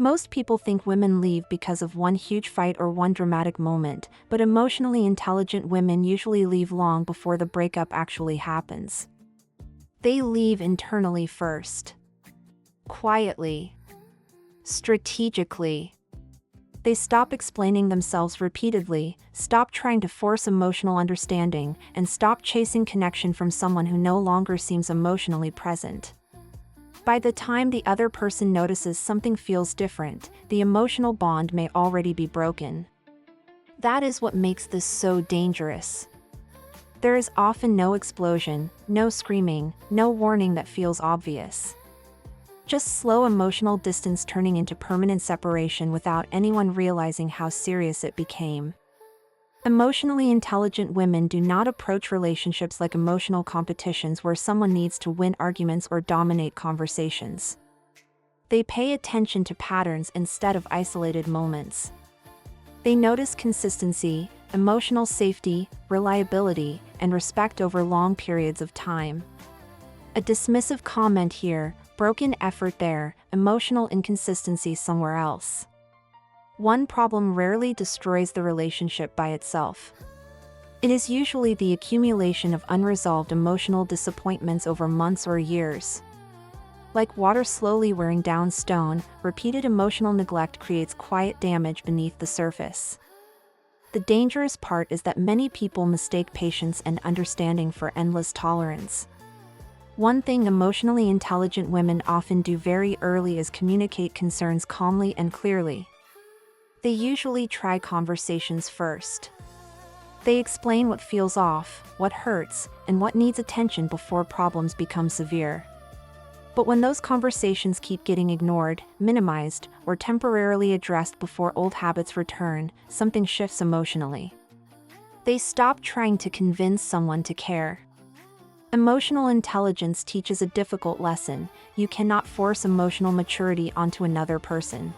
Most people think women leave because of one huge fight or one dramatic moment, but emotionally intelligent women usually leave long before the breakup actually happens. They leave internally first. Quietly. Strategically. They stop explaining themselves repeatedly, stop trying to force emotional understanding, and stop chasing connection from someone who no longer seems emotionally present. By the time the other person notices something feels different, the emotional bond may already be broken. That is what makes this so dangerous. There is often no explosion, no screaming, no warning that feels obvious. Just slow emotional distance turning into permanent separation without anyone realizing how serious it became. Emotionally intelligent women do not approach relationships like emotional competitions where someone needs to win arguments or dominate conversations. They pay attention to patterns instead of isolated moments. They notice consistency, emotional safety, reliability, and respect over long periods of time. A dismissive comment here, broken effort there, emotional inconsistency somewhere else. One problem rarely destroys the relationship by itself. It is usually the accumulation of unresolved emotional disappointments over months or years. Like water slowly wearing down stone, repeated emotional neglect creates quiet damage beneath the surface. The dangerous part is that many people mistake patience and understanding for endless tolerance. One thing emotionally intelligent women often do very early is communicate concerns calmly and clearly. They usually try conversations first. They explain what feels off, what hurts, and what needs attention before problems become severe. But when those conversations keep getting ignored, minimized, or temporarily addressed before old habits return, something shifts emotionally. They stop trying to convince someone to care. Emotional intelligence teaches a difficult lesson: you cannot force emotional maturity onto another person.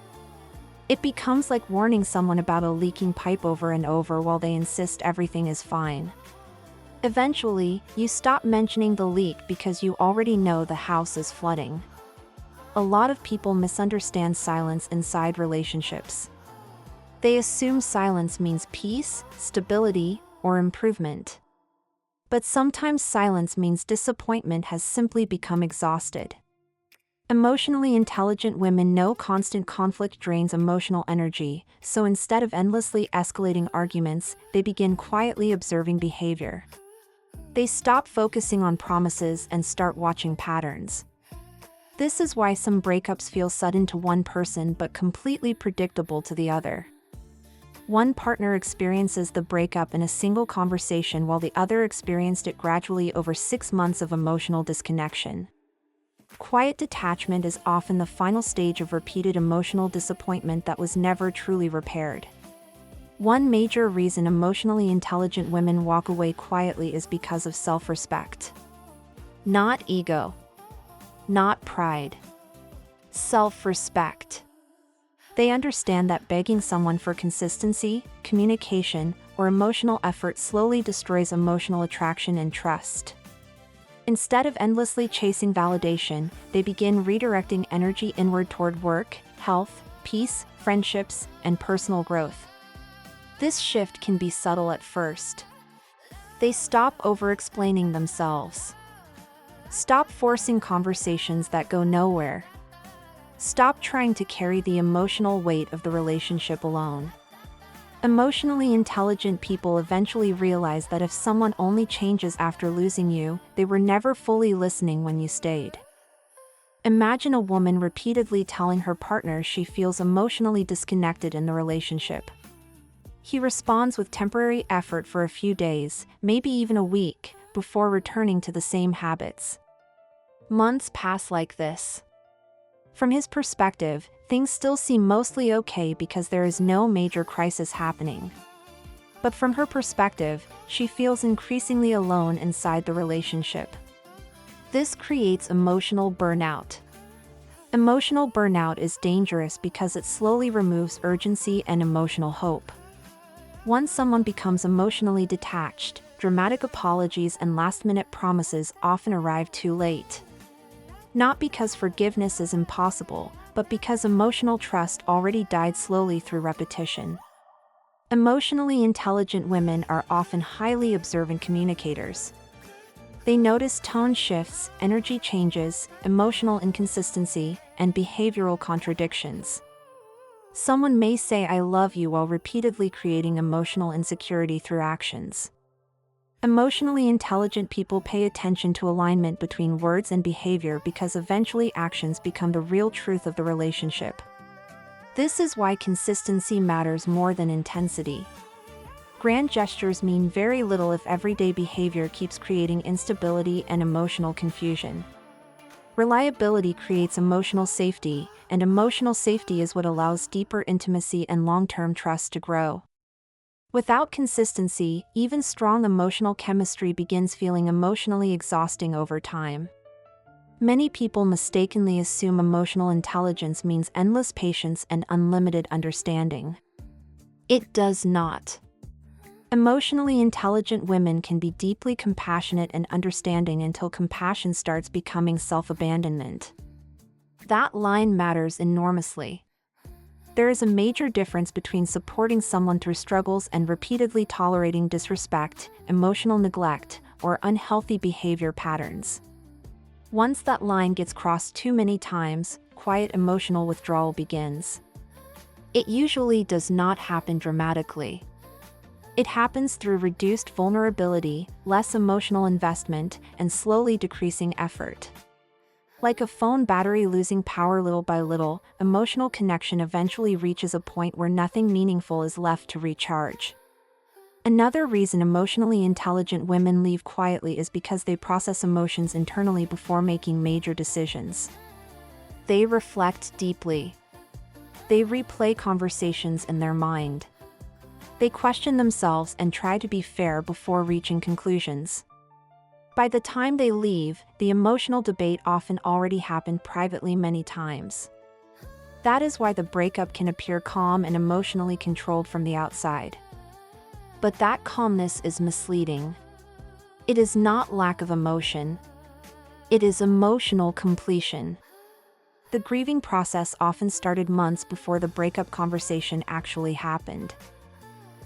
It becomes like warning someone about a leaking pipe over and over while they insist everything is fine. Eventually, you stop mentioning the leak because you already know the house is flooding. A lot of people misunderstand silence inside relationships. They assume silence means peace, stability, or improvement. But sometimes silence means disappointment has simply become exhausted. Emotionally intelligent women know constant conflict drains emotional energy, so instead of endlessly escalating arguments, they begin quietly observing behavior. They stop focusing on promises and start watching patterns. This is why some breakups feel sudden to one person but completely predictable to the other. One partner experiences the breakup in a single conversation while the other experienced it gradually over 6 months of emotional disconnection. Quiet detachment is often the final stage of repeated emotional disappointment that was never truly repaired. One major reason emotionally intelligent women walk away quietly is because of self-respect. Not ego. Not pride. Self-respect. They understand that begging someone for consistency, communication, or emotional effort slowly destroys emotional attraction and trust. Instead of endlessly chasing validation, they begin redirecting energy inward toward work, health, peace, friendships, and personal growth. This shift can be subtle at first. They stop over-explaining themselves. Stop forcing conversations that go nowhere. Stop trying to carry the emotional weight of the relationship alone. Emotionally intelligent people eventually realize that if someone only changes after losing you, they were never fully listening when you stayed. Imagine a woman repeatedly telling her partner she feels emotionally disconnected in the relationship. He responds with temporary effort for a few days, maybe even a week, before returning to the same habits. Months pass like this. From his perspective, things still seem mostly okay because there is no major crisis happening. But from her perspective, she feels increasingly alone inside the relationship. This creates emotional burnout. Emotional burnout is dangerous because it slowly removes urgency and emotional hope. Once someone becomes emotionally detached, dramatic apologies and last-minute promises often arrive too late. Not because forgiveness is impossible, but because emotional trust already died slowly through repetition. Emotionally intelligent women are often highly observant communicators. They notice tone shifts, energy changes, emotional inconsistency, and behavioral contradictions. Someone may say "I love you" while repeatedly creating emotional insecurity through actions. Emotionally intelligent people pay attention to alignment between words and behavior because eventually actions become the real truth of the relationship. This is why consistency matters more than intensity. Grand gestures mean very little if everyday behavior keeps creating instability and emotional confusion. Reliability creates emotional safety, and emotional safety is what allows deeper intimacy and long-term trust to grow. Without consistency, even strong emotional chemistry begins feeling emotionally exhausting over time. Many people mistakenly assume emotional intelligence means endless patience and unlimited understanding. It does not. Emotionally intelligent women can be deeply compassionate and understanding until compassion starts becoming self-abandonment. That line matters enormously. There is a major difference between supporting someone through struggles and repeatedly tolerating disrespect, emotional neglect, or unhealthy behavior patterns. Once that line gets crossed too many times, quiet emotional withdrawal begins. It usually does not happen dramatically. It happens through reduced vulnerability, less emotional investment, and slowly decreasing effort. Like a phone battery losing power little by little, emotional connection eventually reaches a point where nothing meaningful is left to recharge. Another reason emotionally intelligent women leave quietly is because they process emotions internally before making major decisions. They reflect deeply. They replay conversations in their mind. They question themselves and try to be fair before reaching conclusions. By the time they leave, the emotional debate often already happened privately many times. That is why the breakup can appear calm and emotionally controlled from the outside. But that calmness is misleading. It is not lack of emotion. It is emotional completion. The grieving process often started months before the breakup conversation actually happened.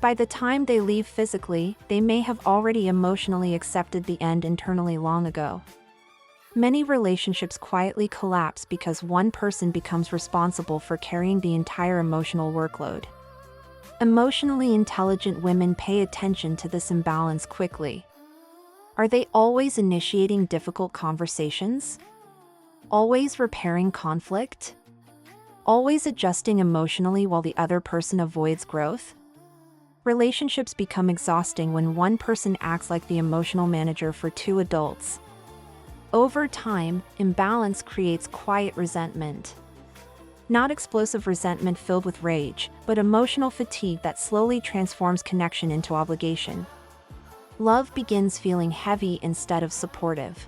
By the time they leave physically, they may have already emotionally accepted the end internally long ago. Many relationships quietly collapse because one person becomes responsible for carrying the entire emotional workload. Emotionally intelligent women pay attention to this imbalance quickly. Are they always initiating difficult conversations? Always repairing conflict? Always adjusting emotionally while the other person avoids growth? Relationships become exhausting when one person acts like the emotional manager for two adults. Over time, imbalance creates quiet resentment. Not explosive resentment filled with rage, but emotional fatigue that slowly transforms connection into obligation. Love begins feeling heavy instead of supportive.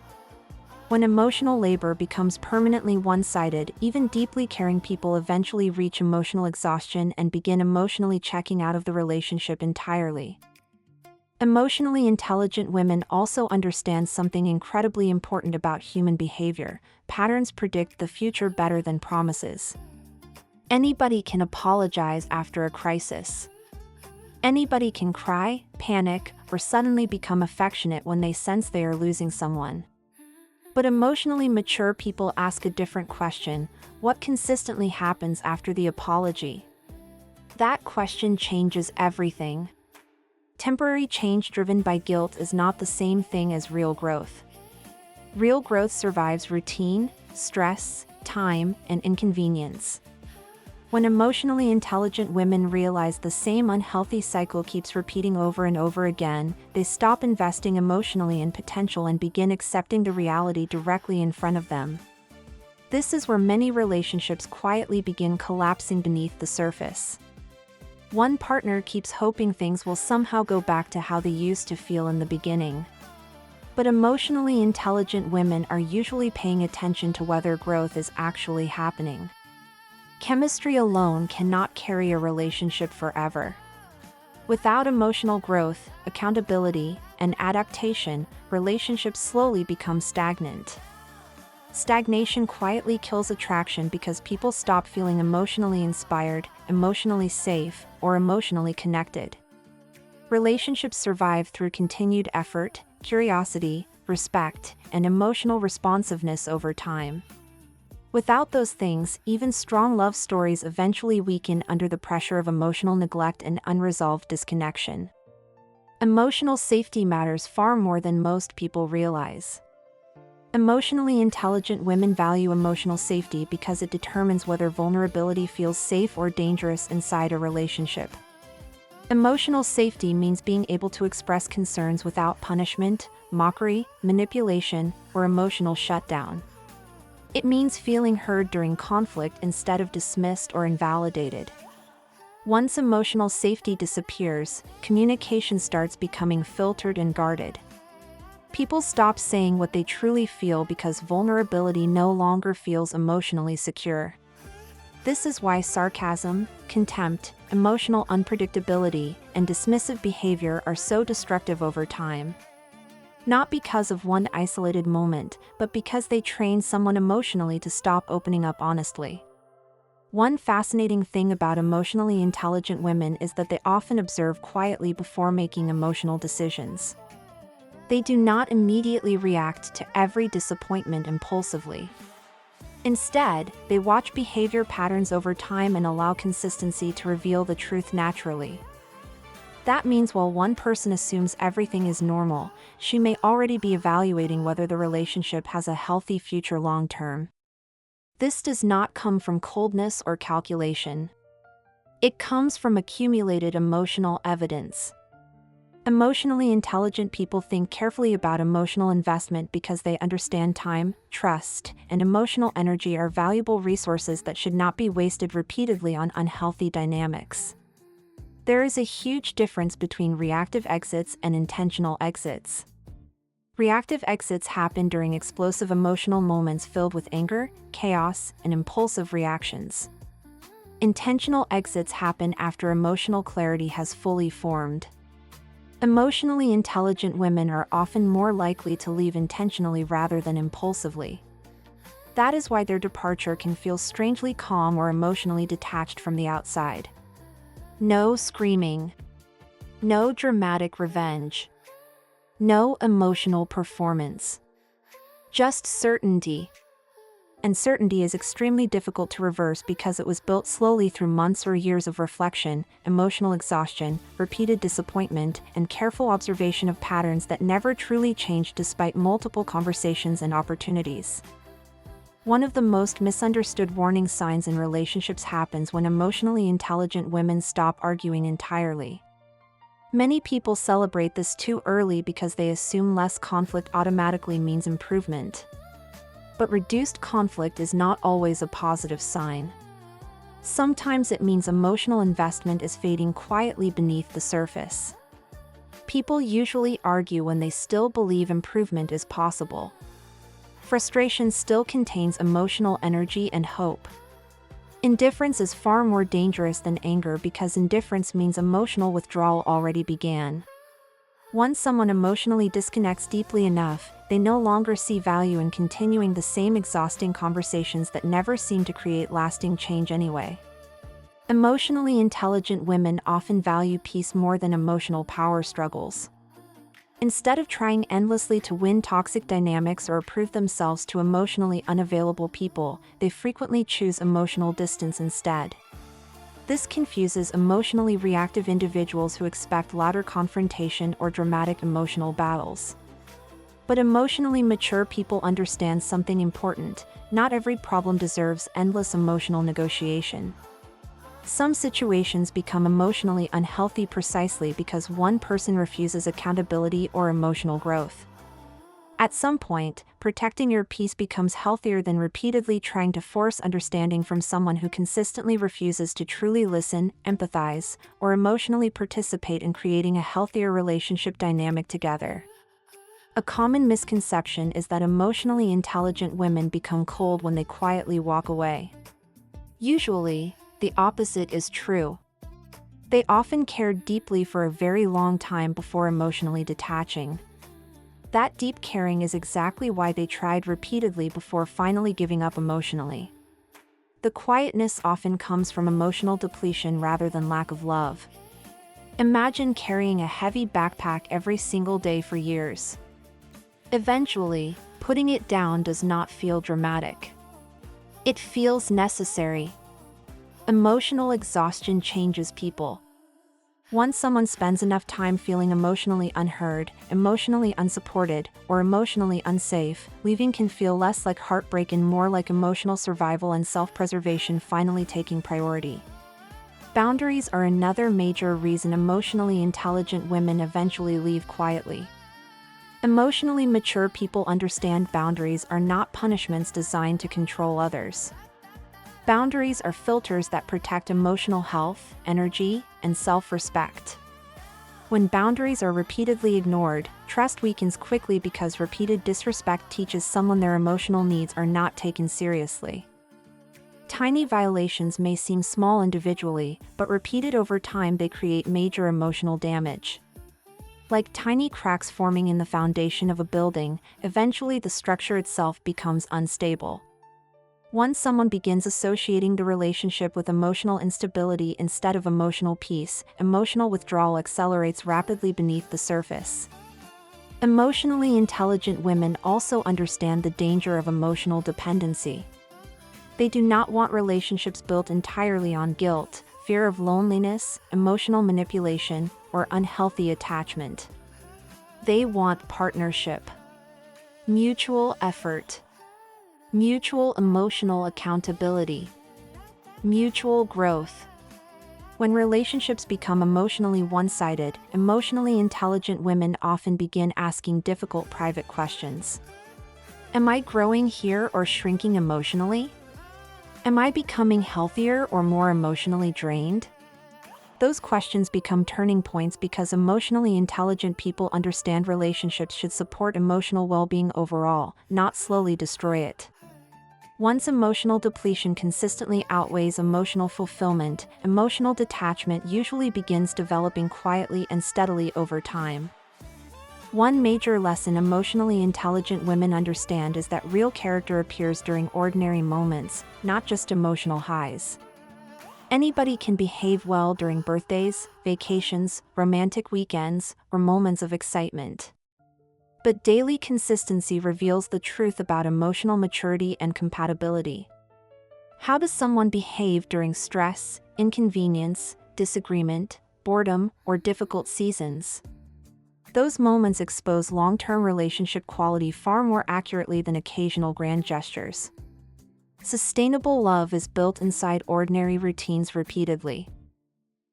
When emotional labor becomes permanently one-sided, even deeply caring people eventually reach emotional exhaustion and begin emotionally checking out of the relationship entirely. Emotionally intelligent women also understand something incredibly important about human behavior. Patterns predict the future better than promises. Anybody can apologize after a crisis. Anybody can cry, panic, or suddenly become affectionate when they sense they are losing someone. But emotionally mature people ask a different question: what consistently happens after the apology? That question changes everything. Temporary change driven by guilt is not the same thing as real growth. Real growth survives routine, stress, time, and inconvenience. When emotionally intelligent women realize the same unhealthy cycle keeps repeating over and over again, they stop investing emotionally in potential and begin accepting the reality directly in front of them. This is where many relationships quietly begin collapsing beneath the surface. One partner keeps hoping things will somehow go back to how they used to feel in the beginning. But emotionally intelligent women are usually paying attention to whether growth is actually happening. Chemistry alone cannot carry a relationship forever. Without emotional growth, accountability, and adaptation, relationships slowly become stagnant. Stagnation quietly kills attraction because people stop feeling emotionally inspired, emotionally safe, or emotionally connected. Relationships survive through continued effort, curiosity, respect, and emotional responsiveness over time. Without those things, even strong love stories eventually weaken under the pressure of emotional neglect and unresolved disconnection. Emotional safety matters far more than most people realize. Emotionally intelligent women value emotional safety because it determines whether vulnerability feels safe or dangerous inside a relationship. Emotional safety means being able to express concerns without punishment, mockery, manipulation, or emotional shutdown. It means feeling heard during conflict instead of dismissed or invalidated. Once emotional safety disappears, communication starts becoming filtered and guarded. People stop saying what they truly feel because vulnerability no longer feels emotionally secure. This is why sarcasm, contempt, emotional unpredictability, and dismissive behavior are so destructive over time. Not because of one isolated moment, but because they train someone emotionally to stop opening up honestly. One fascinating thing about emotionally intelligent women is that they often observe quietly before making emotional decisions. They do not immediately react to every disappointment impulsively. Instead, they watch behavior patterns over time and allow consistency to reveal the truth naturally. That means while one person assumes everything is normal, she may already be evaluating whether the relationship has a healthy future long term. This does not come from coldness or calculation. It comes from accumulated emotional evidence. Emotionally intelligent people think carefully about emotional investment because they understand time, trust, and emotional energy are valuable resources that should not be wasted repeatedly on unhealthy dynamics. There is a huge difference between reactive exits and intentional exits. Reactive exits happen during explosive emotional moments filled with anger, chaos, and impulsive reactions. Intentional exits happen after emotional clarity has fully formed. Emotionally intelligent women are often more likely to leave intentionally rather than impulsively. That is why their departure can feel strangely calm or emotionally detached from the outside. No screaming. No dramatic revenge. No emotional performance. Just certainty. And certainty is extremely difficult to reverse because it was built slowly through months or years of reflection, emotional exhaustion, repeated disappointment, and careful observation of patterns that never truly changed despite multiple conversations and opportunities. One of the most misunderstood warning signs in relationships happens when emotionally intelligent women stop arguing entirely. Many people celebrate this too early because they assume less conflict automatically means improvement. But reduced conflict is not always a positive sign. Sometimes it means emotional investment is fading quietly beneath the surface. People usually argue when they still believe improvement is possible. Frustration still contains emotional energy and hope. Indifference is far more dangerous than anger because indifference means emotional withdrawal already began. Once someone emotionally disconnects deeply enough, they no longer see value in continuing the same exhausting conversations that never seem to create lasting change anyway. Emotionally intelligent women often value peace more than emotional power struggles. Instead of trying endlessly to win toxic dynamics or prove themselves to emotionally unavailable people, they frequently choose emotional distance instead. This confuses emotionally reactive individuals who expect louder confrontation or dramatic emotional battles. But emotionally mature people understand something important: not every problem deserves endless emotional negotiation. Some situations become emotionally unhealthy precisely because one person refuses accountability or emotional growth. At some point, protecting your peace becomes healthier than repeatedly trying to force understanding from someone who consistently refuses to truly listen, empathize, or emotionally participate in creating a healthier relationship dynamic together. A common misconception is that emotionally intelligent women become cold when they quietly walk away. Usually, the opposite is true. They often cared deeply for a very long time before emotionally detaching. That deep caring is exactly why they tried repeatedly before finally giving up emotionally. The quietness often comes from emotional depletion rather than lack of love. Imagine carrying a heavy backpack every single day for years. Eventually, putting it down does not feel dramatic. It feels necessary. Emotional exhaustion changes people. Once someone spends enough time feeling emotionally unheard, emotionally unsupported, or emotionally unsafe, leaving can feel less like heartbreak and more like emotional survival and self-preservation finally taking priority. Boundaries are another major reason emotionally intelligent women eventually leave quietly. Emotionally mature people understand boundaries are not punishments designed to control others. Boundaries are filters that protect emotional health, energy, and self-respect. When boundaries are repeatedly ignored, trust weakens quickly because repeated disrespect teaches someone their emotional needs are not taken seriously. Tiny violations may seem small individually, but repeated over time they create major emotional damage. Like tiny cracks forming in the foundation of a building, eventually the structure itself becomes unstable. Once someone begins associating the relationship with emotional instability instead of emotional peace, emotional withdrawal accelerates rapidly beneath the surface. Emotionally intelligent women also understand the danger of emotional dependency. They do not want relationships built entirely on guilt, fear of loneliness, emotional manipulation, or unhealthy attachment. They want partnership, mutual effort, mutual emotional accountability, mutual growth. When relationships become emotionally one-sided, emotionally intelligent women often begin asking difficult private questions. Am I growing here or shrinking emotionally? Am I becoming healthier or more emotionally drained? Those questions become turning points because emotionally intelligent people understand relationships should support emotional well-being overall, not slowly destroy it. Once emotional depletion consistently outweighs emotional fulfillment, emotional detachment usually begins developing quietly and steadily over time. One major lesson emotionally intelligent women understand is that real character appears during ordinary moments, not just emotional highs. Anybody can behave well during birthdays, vacations, romantic weekends, or moments of excitement. But daily consistency reveals the truth about emotional maturity and compatibility. How does someone behave during stress, inconvenience, disagreement, boredom, or difficult seasons? Those moments expose long-term relationship quality far more accurately than occasional grand gestures. Sustainable love is built inside ordinary routines repeatedly.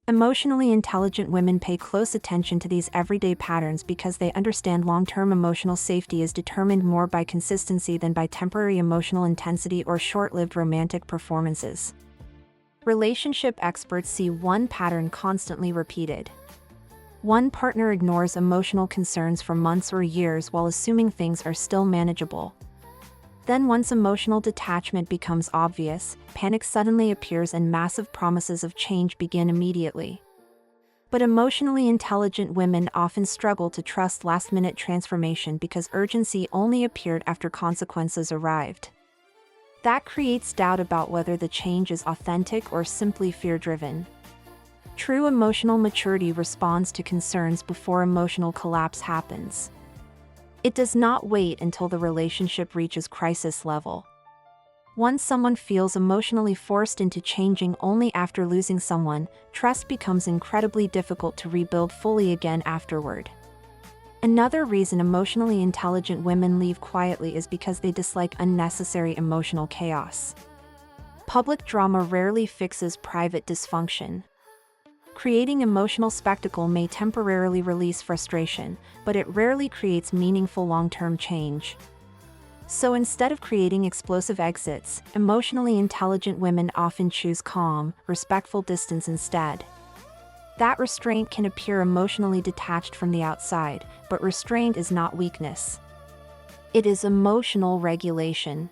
Emotionally intelligent women pay close attention to these everyday patterns because they understand long-term emotional safety is determined more by consistency than by temporary emotional intensity or short-lived romantic performances. Relationship experts see one pattern constantly repeated. One partner ignores emotional concerns for months or years while assuming things are still manageable. Then once emotional detachment becomes obvious, panic suddenly appears and massive promises of change begin immediately. But emotionally intelligent women often struggle to trust last-minute transformation because urgency only appeared after consequences arrived. That creates doubt about whether the change is authentic or simply fear-driven. True emotional maturity responds to concerns before emotional collapse happens. It does not wait until the relationship reaches crisis level. Once someone feels emotionally forced into changing only after losing someone, trust becomes incredibly difficult to rebuild fully again afterward. Another reason emotionally intelligent women leave quietly is because they dislike unnecessary emotional chaos. Public drama rarely fixes private dysfunction. Creating emotional spectacle may temporarily release frustration, but it rarely creates meaningful long-term change. So instead of creating explosive exits, emotionally intelligent women often choose calm, respectful distance instead. That restraint can appear emotionally detached from the outside, but restraint is not weakness. It is emotional regulation.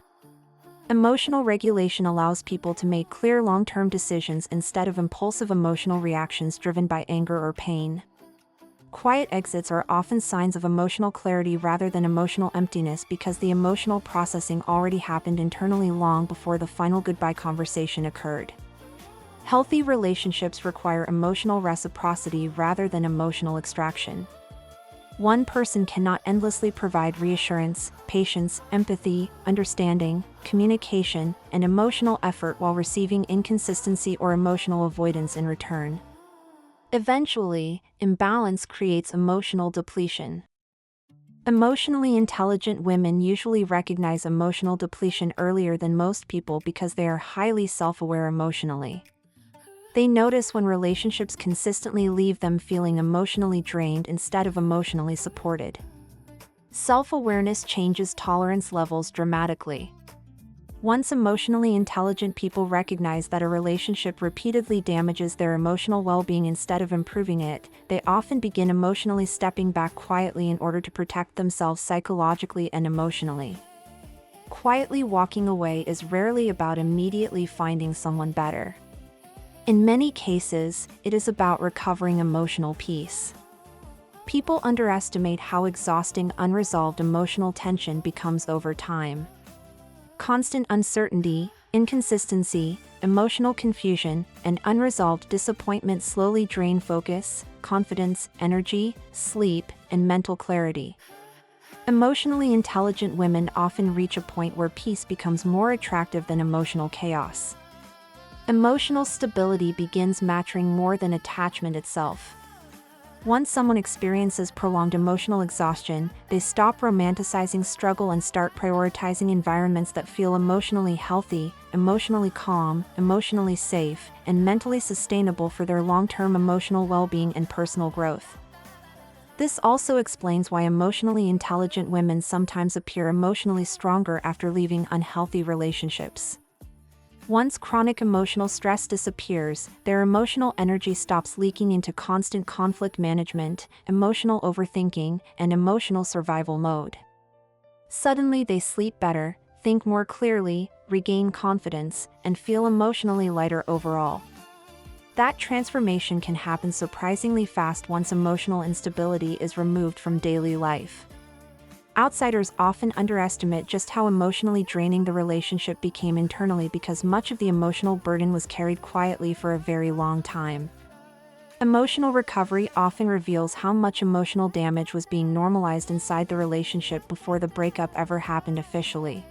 Emotional regulation allows people to make clear long-term decisions instead of impulsive emotional reactions driven by anger or pain. Quiet exits are often signs of emotional clarity rather than emotional emptiness because the emotional processing already happened internally long before the final goodbye conversation occurred. Healthy relationships require emotional reciprocity rather than emotional extraction. One person cannot endlessly provide reassurance, patience, empathy, understanding, communication, and emotional effort while receiving inconsistency or emotional avoidance in return. Eventually, imbalance creates emotional depletion. Emotionally intelligent women usually recognize emotional depletion earlier than most people because they are highly self-aware emotionally. They notice when relationships consistently leave them feeling emotionally drained instead of emotionally supported. Self-awareness changes tolerance levels dramatically. Once emotionally intelligent people recognize that a relationship repeatedly damages their emotional well-being instead of improving it, they often begin emotionally stepping back quietly in order to protect themselves psychologically and emotionally. Quietly walking away is rarely about immediately finding someone better. In many cases, it is about recovering emotional peace. People underestimate how exhausting unresolved emotional tension becomes over time. Constant uncertainty, inconsistency, emotional confusion, and unresolved disappointment slowly drain focus, confidence, energy, sleep, and mental clarity. Emotionally intelligent women often reach a point where peace becomes more attractive than emotional chaos. Emotional stability begins mattering more than attachment itself. Once someone experiences prolonged emotional exhaustion, they stop romanticizing struggle and start prioritizing environments that feel emotionally healthy, emotionally calm, emotionally safe, and mentally sustainable for their long-term emotional well-being and personal growth. This also explains why emotionally intelligent women sometimes appear emotionally stronger after leaving unhealthy relationships. Once chronic emotional stress disappears, their emotional energy stops leaking into constant conflict management, emotional overthinking, and emotional survival mode. Suddenly they sleep better, think more clearly, regain confidence, and feel emotionally lighter overall. That transformation can happen surprisingly fast once emotional instability is removed from daily life. Outsiders often underestimate just how emotionally draining the relationship became internally because much of the emotional burden was carried quietly for a very long time. Emotional recovery often reveals how much emotional damage was being normalized inside the relationship before the breakup ever happened officially.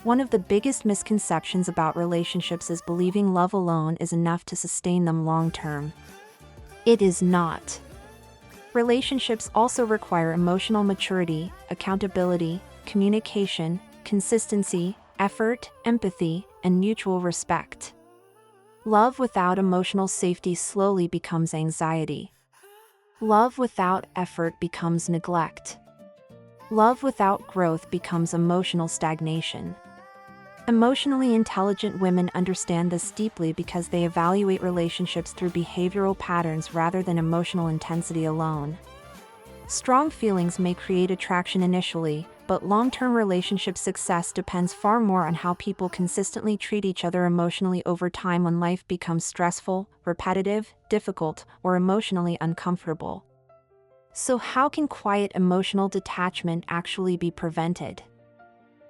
One of the biggest misconceptions about relationships is believing love alone is enough to sustain them long term. It is not. Relationships also require emotional maturity, accountability, communication, consistency, effort, empathy, and mutual respect. Love without emotional safety slowly becomes anxiety. Love without effort becomes neglect. Love without growth becomes emotional stagnation. Emotionally intelligent women understand this deeply because they evaluate relationships through behavioral patterns rather than emotional intensity alone. Strong feelings may create attraction initially, but long-term relationship success depends far more on how people consistently treat each other emotionally over time when life becomes stressful, repetitive, difficult, or emotionally uncomfortable. So how can quiet emotional detachment actually be prevented?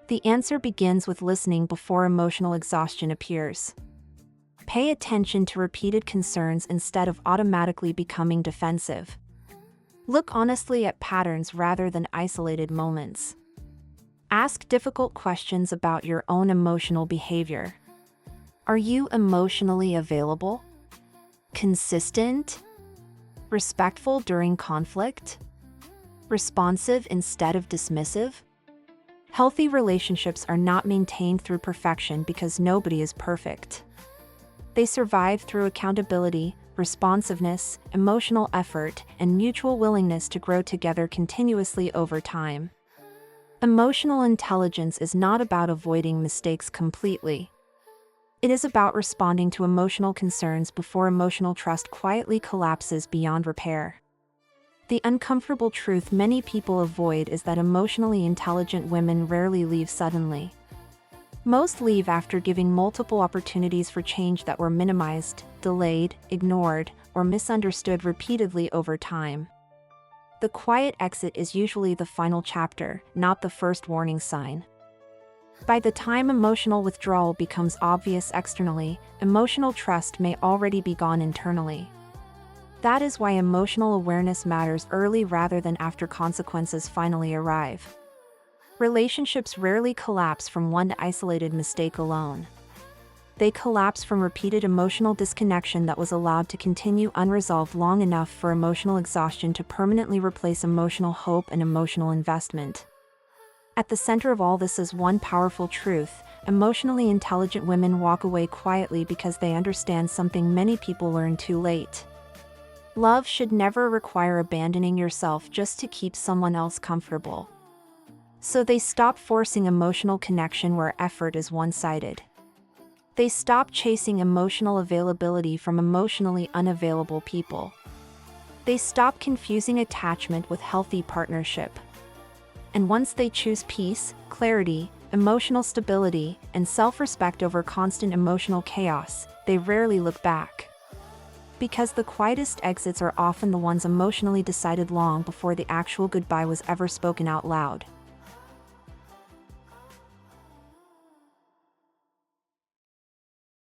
The answer begins with listening before emotional exhaustion appears. Pay attention to repeated concerns instead of automatically becoming defensive. Look honestly at patterns rather than isolated moments. Ask difficult questions about your own emotional behavior. Are you emotionally available? Consistent? Respectful during conflict? Responsive instead of dismissive? Healthy relationships are not maintained through perfection because nobody is perfect. They survive through accountability, responsiveness, emotional effort, and mutual willingness to grow together continuously over time. Emotional intelligence is not about avoiding mistakes completely. It is about responding to emotional concerns before emotional trust quietly collapses beyond repair. The uncomfortable truth many people avoid is that emotionally intelligent women rarely leave suddenly. Most leave after giving multiple opportunities for change that were minimized, delayed, ignored, or misunderstood repeatedly over time. The quiet exit is usually the final chapter, not the first warning sign. By the time emotional withdrawal becomes obvious externally, emotional trust may already be gone internally. That is why emotional awareness matters early rather than after consequences finally arrive. Relationships rarely collapse from one isolated mistake alone. They collapse from repeated emotional disconnection that was allowed to continue unresolved long enough for emotional exhaustion to permanently replace emotional hope and emotional investment. At the center of all this is one powerful truth: emotionally intelligent women walk away quietly because they understand something many people learn too late. Love should never require abandoning yourself just to keep someone else comfortable. So they stop forcing emotional connection where effort is one-sided. They stop chasing emotional availability from emotionally unavailable people. They stop confusing attachment with healthy partnership. And once they choose peace, clarity, emotional stability, and self-respect over constant emotional chaos, they rarely look back. Because the quietest exits are often the ones emotionally decided long before the actual goodbye was ever spoken out loud.